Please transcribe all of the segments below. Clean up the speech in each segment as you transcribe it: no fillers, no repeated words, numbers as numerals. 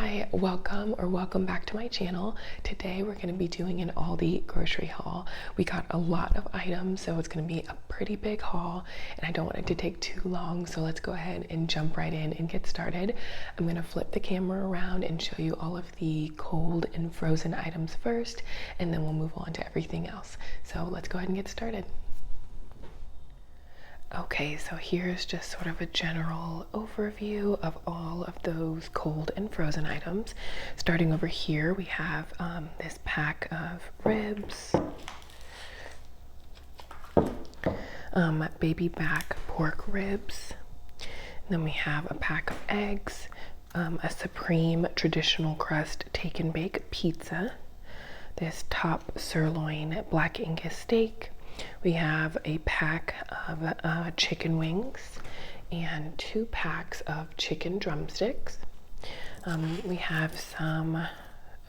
Hi, welcome back to my channel. Today we're going to be doing an Aldi grocery haul. We got a lot of items, so it's going to be a pretty big haul, and I don't want it to take too long, so let's go ahead and jump right in and get started. I'm going to flip the camera around and show you all of the cold and frozen items first, and then we'll move on to everything else. So let's go ahead and get started. Okay, so here's just sort of a general overview of all of those cold and frozen items. Starting over here, we have this pack of ribs, baby back pork ribs. And then we have a pack of eggs, a supreme traditional crust take and bake pizza, this top sirloin black Angus steak. We have a pack of chicken wings and 2 packs of chicken drumsticks. We have some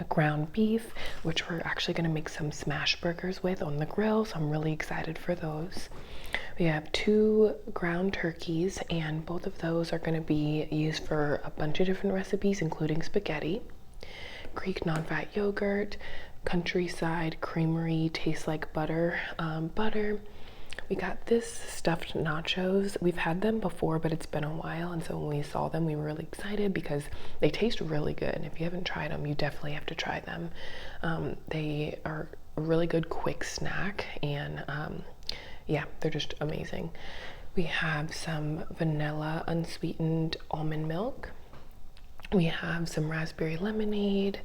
ground beef, which we're actually going to make some smash burgers with on the grill, so I'm really excited for those. We have 2 ground turkeys, and both of those are going to be used for a bunch of different recipes, including spaghetti. Greek non-fat yogurt, countryside creamery, tastes like butter. We got this stuffed nachos. We've had them before, but it's been a while, and so when we saw them we were really excited because they taste really good, and if you haven't tried them you definitely have to try them. They are a really good quick snack, and yeah, they're just amazing. We have some vanilla unsweetened almond milk. We have some raspberry lemonade,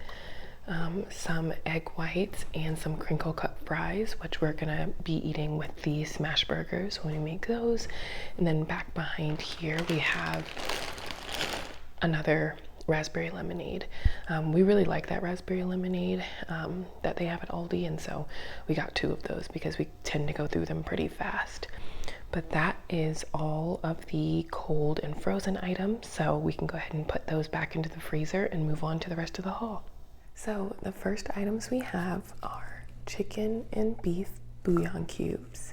some egg whites, and some crinkle cut fries, which we're gonna be eating with the smash burgers when we make those. And then back behind here we have another raspberry lemonade. We really like that raspberry lemonade that they have at Aldi, and so we got 2 of those because we tend to go through them pretty fast. But that is all of the cold and frozen items, so we can go ahead and put those back into the freezer and move on to the rest of the haul. So the first items we have are chicken and beef bouillon cubes.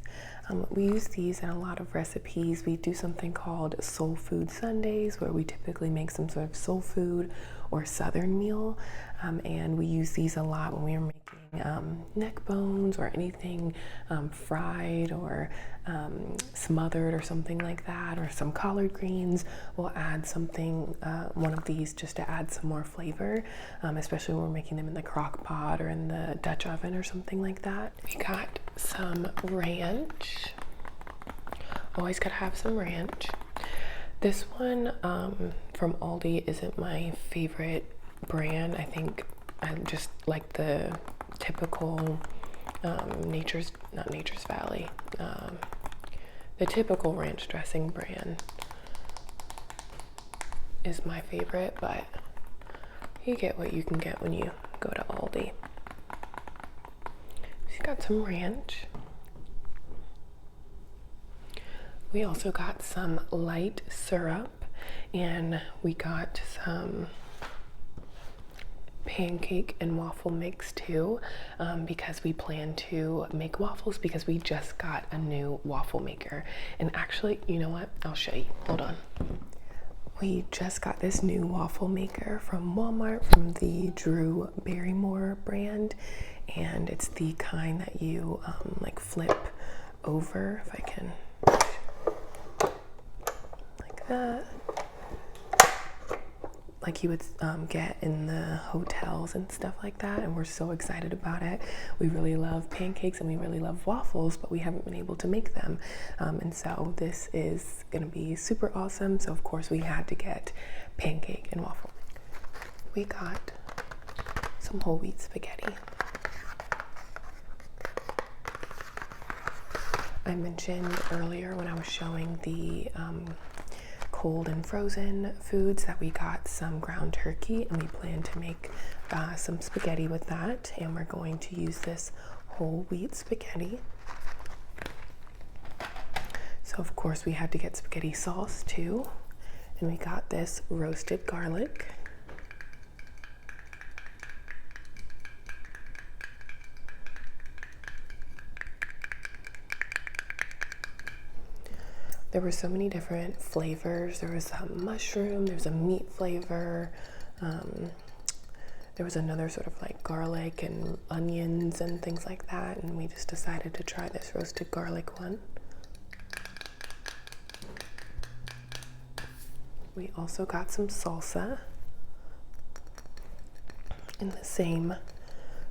We use these in a lot of recipes. We do something called soul food Sundays, where we typically make some sort of soul food or southern meal, and we use these a lot when we are making neck bones or anything fried or smothered or something like that, or some collard greens. We'll add something, one of these, just to add some more flavor, especially when we're making them in the crock pot or in the Dutch oven or something like that. We got some ranch. Always gotta have some ranch. This one from Aldi isn't my favorite brand. I think I just like the typical not Nature's Valley, the typical ranch dressing brand is my favorite, but you get what you can get when you go to Aldi. She's got some ranch. We also got some light syrup, and we got some pancake and waffle mix too, because we plan to make waffles because we just got a new waffle maker. And actually, you know what? I'll show you. Hold on. We just got this new waffle maker from Walmart, from the Drew Barrymore brand, and it's the kind that you like flip over, if I can, like that, like you would get in the hotels and stuff like that, and we're so excited about it. We really love pancakes and we really love waffles, but we haven't been able to make them, and so this is gonna be super awesome. So of course we had to get pancake and waffle. We got some whole wheat spaghetti. I mentioned earlier when I was showing the cold and frozen foods that we got some ground turkey, and we plan to make some spaghetti with that, and we're going to use this whole wheat spaghetti. So of course we had to get spaghetti sauce too, and we got this roasted garlic. There were so many different flavors. There was a mushroom, there's a meat flavor, There was another sort of like garlic and onions and things like that, and we just decided to try this roasted garlic one. We also got some salsa in the same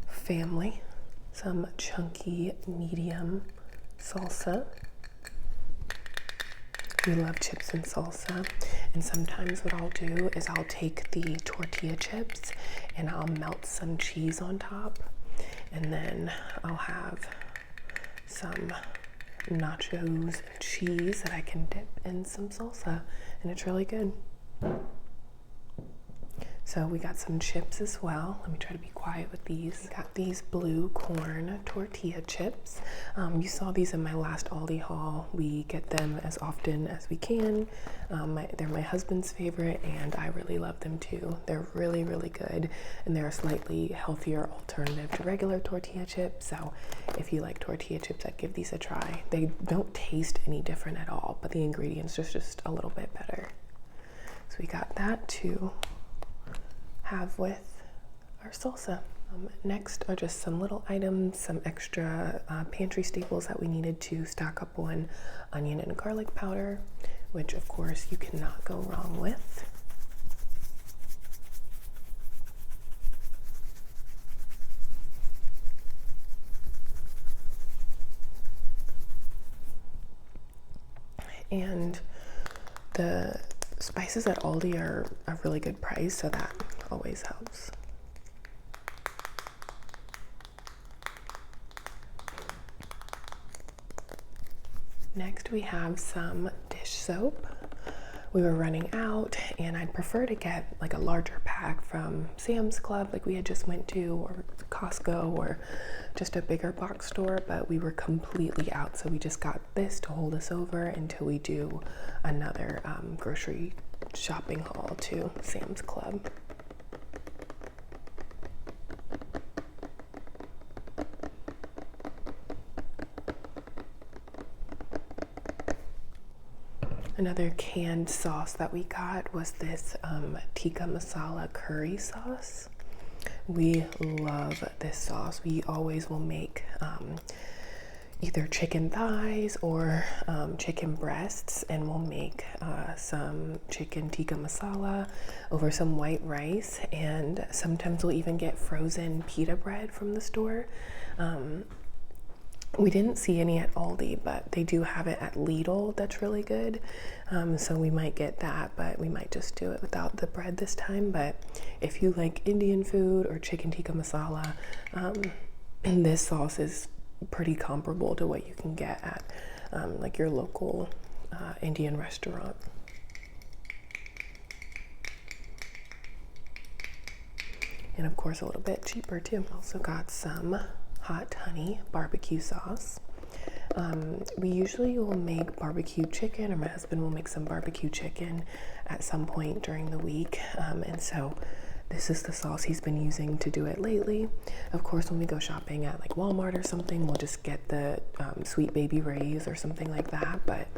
family, some chunky medium salsa. We love chips and salsa, and sometimes what I'll do is I'll take the tortilla chips and I'll melt some cheese on top, and then I'll have some nachos and cheese that I can dip in some salsa, and it's really good. So we got some chips as well. Let me try to be quiet with these. We got these blue corn tortilla chips. You saw these in my last Aldi haul. We get them as often as we can. They're my husband's favorite, and I really love them too. They're really, really good, and they're a slightly healthier alternative to regular tortilla chips. So if you like tortilla chips, I'd give these a try. They don't taste any different at all, but the ingredients are just a little bit better. So we got that too. Have with our salsa. Next are just some little items, some extra pantry staples that we needed to stock up on: onion and garlic powder, which of course you cannot go wrong with. And the spices at Aldi are a really good price, so that always helps. Next we have some dish soap. We were running out, and I'd prefer to get like a larger pack from Sam's Club like we had just went to, or Costco, or just a bigger box store, but we were completely out, so we just got this to hold us over until we do another grocery shopping haul to Sam's Club. Another canned sauce that we got was this tikka masala curry sauce. We love this sauce. We always will make either chicken thighs or chicken breasts, and we'll make some chicken tikka masala over some white rice, and sometimes we'll even get frozen pita bread from the store. We didn't see any at Aldi, but they do have it at Lidl that's really good. So we might get that, but we might just do it without the bread this time. But if you like Indian food or chicken tikka masala, this sauce is pretty comparable to what you can get at like your local Indian restaurant. And of course a little bit cheaper too. Also got some hot honey barbecue sauce. We usually will make barbecue chicken, or my husband will make some barbecue chicken at some point during the week, and so this is the sauce he's been using to do it lately. Of course, when we go shopping at like Walmart or something, we'll just get the Sweet Baby Ray's or something like that, but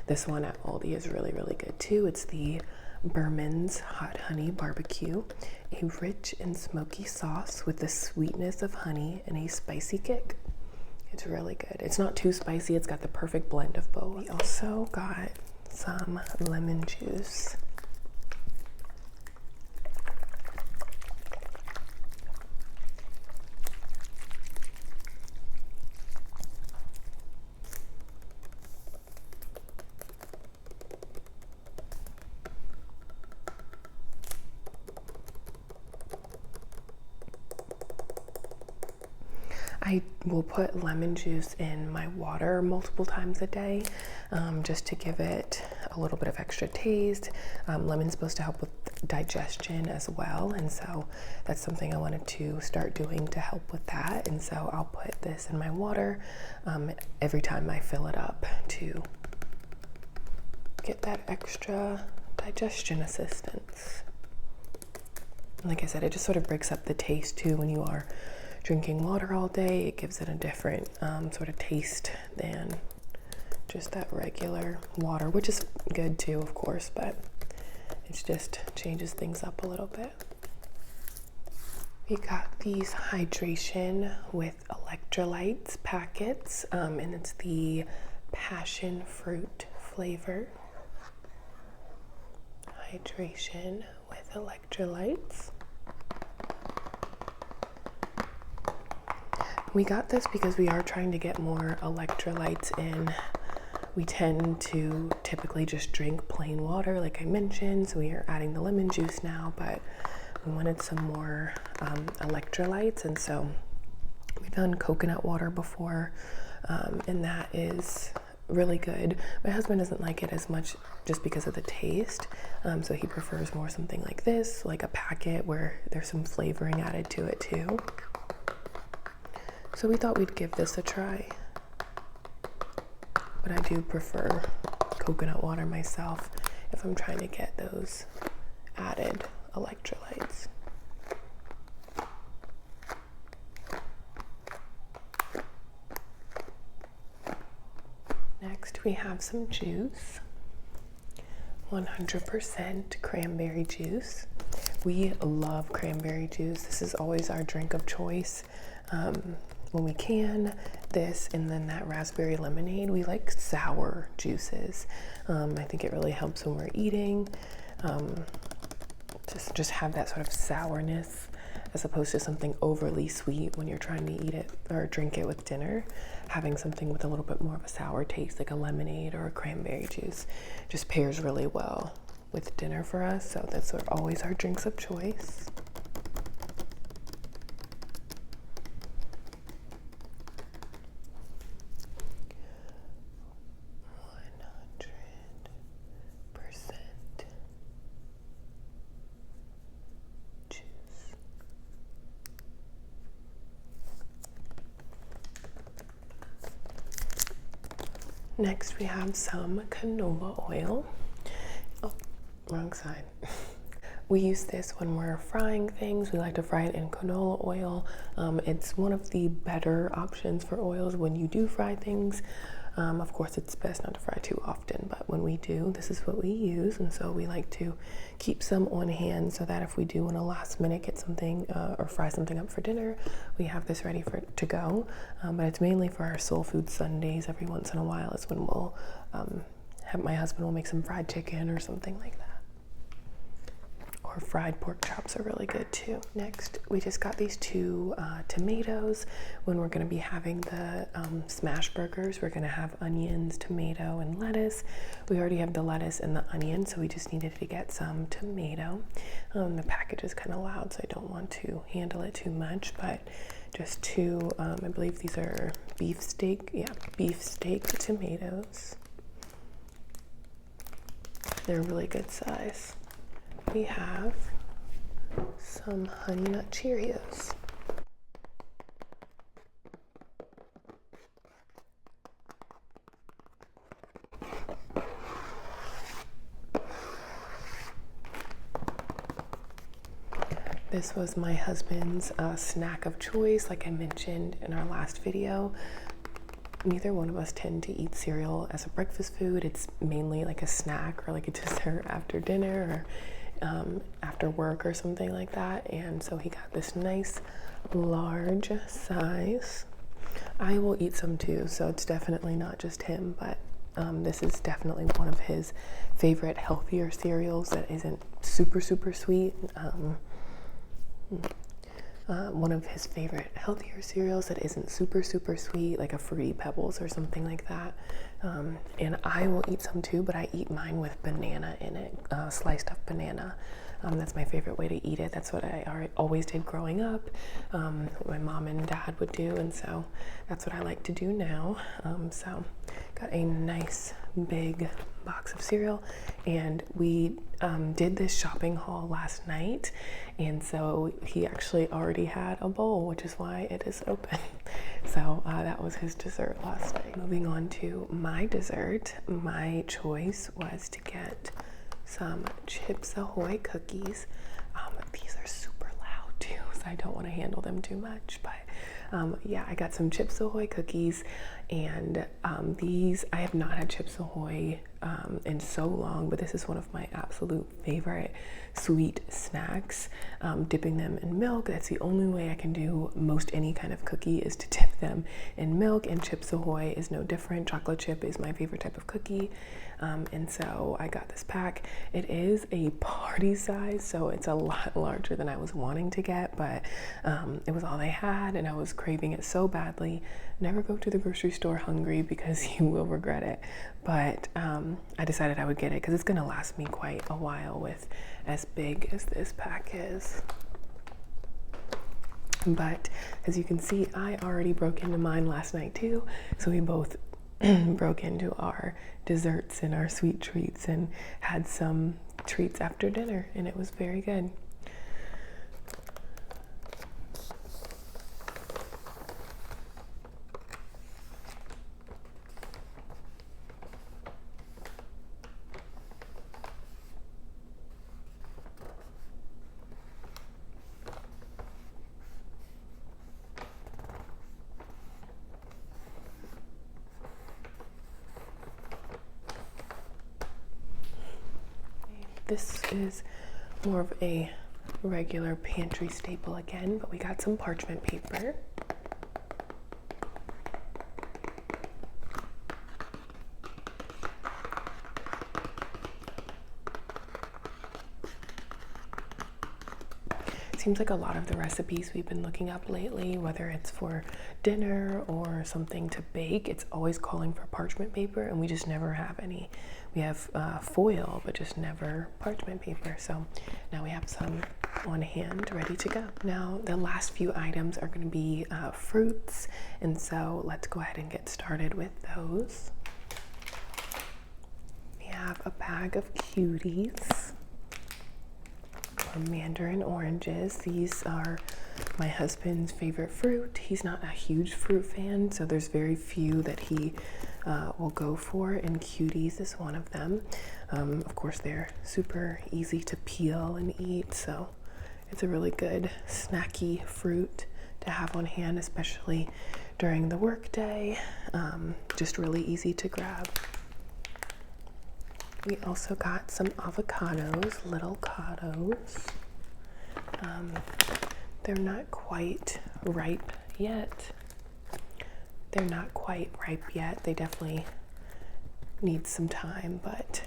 this one at Aldi is really, really good too. It's the Berman's Hot Honey Barbecue, a rich and smoky sauce with the sweetness of honey and a spicy kick. It's really good. It's not too spicy. It's got the perfect blend of both. We also got some lemon juice. I will put lemon juice in my water multiple times a day, just to give it a little bit of extra taste. Lemon's supposed to help with digestion as well, and so that's something I wanted to start doing to help with that. And so I'll put this in my water every time I fill it up to get that extra digestion assistance. Like I said, it just sort of breaks up the taste too when you are drinking water all day. It gives it a different sort of taste than just that regular water, which is good too, of course, but it just changes things up a little bit. We got these hydration with electrolytes packets, and it's the passion fruit flavor. Hydration with electrolytes. We got this because we are trying to get more electrolytes in. We tend to typically just drink plain water, like I mentioned, so we are adding the lemon juice now, but we wanted some more electrolytes, and so we've done coconut water before, and that is really good. My husband doesn't like it as much just because of the taste, so he prefers more something like this, like a packet where there's some flavoring added to it too. So we thought we'd give this a try, but I do prefer coconut water myself if I'm trying to get those added electrolytes. Next we have some juice, 100% cranberry juice. We love cranberry juice. This is always our drink of choice. When we can, this and then that raspberry lemonade. We like sour juices. I think it really helps when we're eating. Just have that sort of sourness as opposed to something overly sweet when you're trying to eat it or drink it with dinner. Having something with a little bit more of a sour taste, like a lemonade or a cranberry juice, just pairs really well with dinner for us. So that's sort of always our drinks of choice. Next we have some canola oil. Oh, wrong side. We use this when we're frying things. We like to fry it in canola oil. It's one of the better options for oils when you do fry things. Of course, it's best not to fry too often, but when we do, this is what we use. And so we like to keep some on hand so that if we do want to last minute get something or fry something up for dinner, we have this ready to go. But it's mainly for our soul food Sundays. Every once in a while is when we'll have my husband will make some fried chicken or something like that. Or fried pork chops are really good too. Next, we just got these two tomatoes. When we're going to be having the smash burgers, we're going to have onions, tomato, and lettuce. We already have the lettuce and the onion, so we just needed to get some tomato. The package is kind of loud, so I don't want to handle it too much, but just two, I believe these are beef steak tomatoes. They're a really good size. We have some Honey Nut Cheerios. This was my husband's snack of choice, like I mentioned in our last video. Neither one of us tend to eat cereal as a breakfast food. It's mainly like a snack or like a dessert after dinner or after work or something like that. And so he got this nice large size. I will eat some too, so it's definitely not just him, but this is definitely one of his favorite healthier cereals that isn't super sweet. One of his favorite healthier cereals that isn't super sweet, like a Fruity Pebbles or something like that. And I will eat some too, but I eat mine with banana in it, sliced up banana. That's my favorite way to eat it. That's what I always did growing up. My mom and dad would do, and so that's what I like to do now. So got a nice big box of cereal, and we did this shopping haul last night, and so he actually already had a bowl, which is why it is open. So that was his dessert last night. Moving on to my dessert, my choice was to get some Chips Ahoy cookies. These are super loud too, so I don't want to handle them too much, but yeah, I got some Chips Ahoy cookies, and these, I have not had Chips Ahoy in so long, but this is one of my absolute favorite sweet snacks. Dipping them in milk, that's the only way I can do most any kind of cookie, is to dip them in milk, and Chips Ahoy is no different. Chocolate chip is my favorite type of cookie. And so I got this pack. It is a party size, so it's a lot larger than I was wanting to get, but it was all they had, and I was craving it so badly. Never go to the grocery store hungry because you will regret it. But I decided I would get it because it's gonna last me quite a while with as big as this pack is. But as you can see, I already broke into mine last night too, so we both broke into our desserts and our sweet treats and had some treats after dinner, and it was very good. This is more of a regular pantry staple again, but we got some parchment paper. Seems like a lot of the recipes we've been looking up lately, whether it's for dinner or something to bake, it's always calling for parchment paper, and we just never have any. We have foil, but just never parchment paper. So now we have some on hand, ready to go. Now the last few items are going to be fruits, and so let's go ahead and get started with those. We have a bag of cuties. Mandarin oranges. These are my husband's favorite fruit. He's not a huge fruit fan, so there's very few that he will go for, and cuties is one of them. Of course, they're super easy to peel and eat, so it's a really good snacky fruit to have on hand, especially during the workday. Just really easy to grab. We also got some avocados, little avocados. They're not quite ripe yet. They definitely need some time, but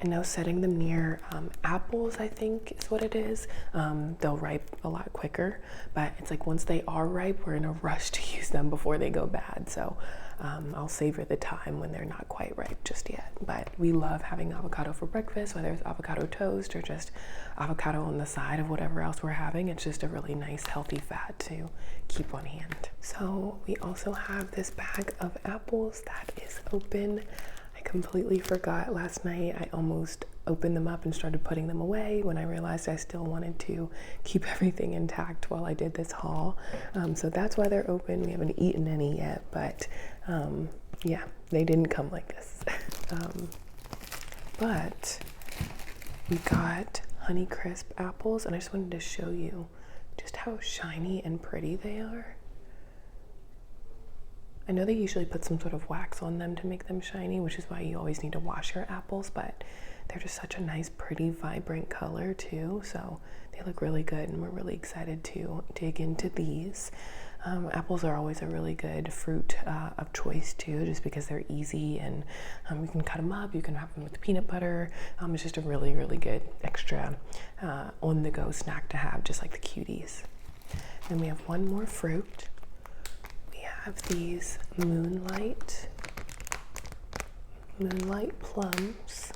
I know setting them near apples, I think is what it is. They'll ripe a lot quicker, but it's like once they are ripe, we're in a rush to use them before they go bad. So I'll savor the time when they're not quite ripe just yet. But we love having avocado for breakfast, whether it's avocado toast or just avocado on the side of whatever else we're having. It's just a really nice healthy fat to keep on hand. So we also have this bag of apples that is open. I completely forgot last night. I almost opened them up and started putting them away when I realized I still wanted to keep everything intact while I did this haul. So that's why they're open. We haven't eaten any yet, but yeah, they didn't come like this. But we got Honeycrisp apples, and I just wanted to show you just how shiny and pretty they are. I know they usually put some sort of wax on them to make them shiny, which is why you always need to wash your apples, but they're just such a nice, pretty, vibrant color too. So they look really good, and we're really excited to dig into these. Apples are always a really good fruit of choice too, just because they're easy, and you can cut them up, you can have them with peanut butter. It's just a really, really good extra on-the-go snack to have, just like the cuties. Then we have one more fruit. Have these moonlight plums.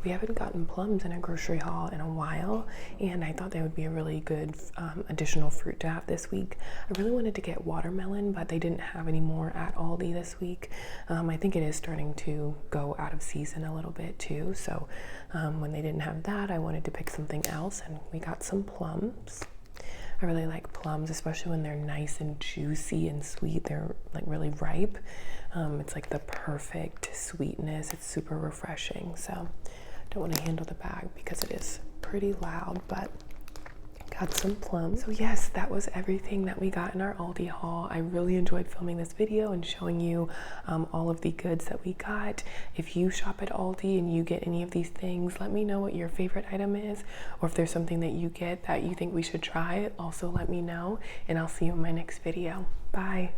We haven't gotten plums in a grocery haul in a while, and I thought they would be a really good additional fruit to have this week. I really wanted to get watermelon, but they didn't have any more at Aldi this week. I think it is starting to go out of season a little bit too, so when they didn't have that, I wanted to pick something else, and we got some plums. I really like plums, especially when they're nice and juicy and sweet. They're like really ripe. It's like the perfect sweetness. It's super refreshing. So I don't want to handle the bag because it is pretty loud, but got some plums. So yes, that was everything that we got in our Aldi haul. I really enjoyed filming this video and showing you all of the goods that we got. If you shop at Aldi and you get any of these things, let me know what your favorite item is, or if there's something that you get that you think we should try, also let me know, and I'll see you in my next video. Bye.